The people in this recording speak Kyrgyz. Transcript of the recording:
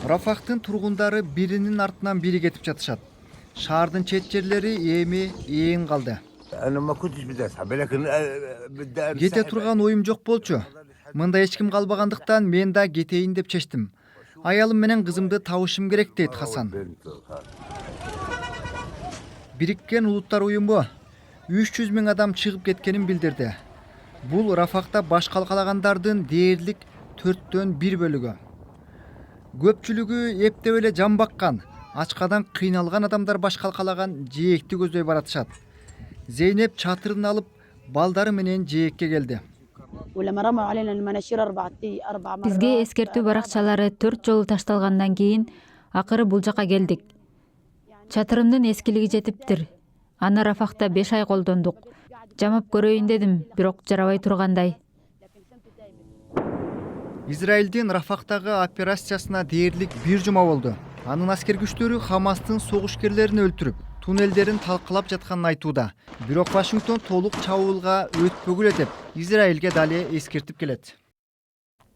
Рафахтын тургундары биринин артынан бири кетип жатышат. Шаардын чет жерлери эми ээн калды. انا ما كنتش بدي اسحب لكن بدي Кете انسحب. турган оюм жок болчу. Мында эч ким калбагандыктан мен да кетейин деп чечтим. Аялым менен кызымды табышым керек дейт Хасан. Бириккен Улуттар уюму 300 000 адам чыгып кеткенин билдирди. Бул Рафахта баш калкалагандардын дээрлик 4/1 бөлүгү. Көпчүлүгү эптеп эле жан баккан, ачкадан кыйналган адамдар баш калкалаган жээкти көздөй баратышат. Зейнеп чатырын алып, балдары менен жээкке келди. Бизге эскертүү баракчалары 4 жолу ташталгандан кийин акыры бул жака келдик. Чатырымдын эскилиги жетиптир. Аны Рафахта 5 ай колдондук. Жамап көрөйүн дедим, бирок жарабай тургандай. Израилдин Рафахтагы операциясына дээрлик 1 жума болду. Анын аскер күчтөрү Хамастын согушкерлерин өлтүрүп, туннелдерин талкалап жатканын айтууда. Бирок Вашингтон толук чабуулга өтпөгүлө деп Израилге дали эскертип келет.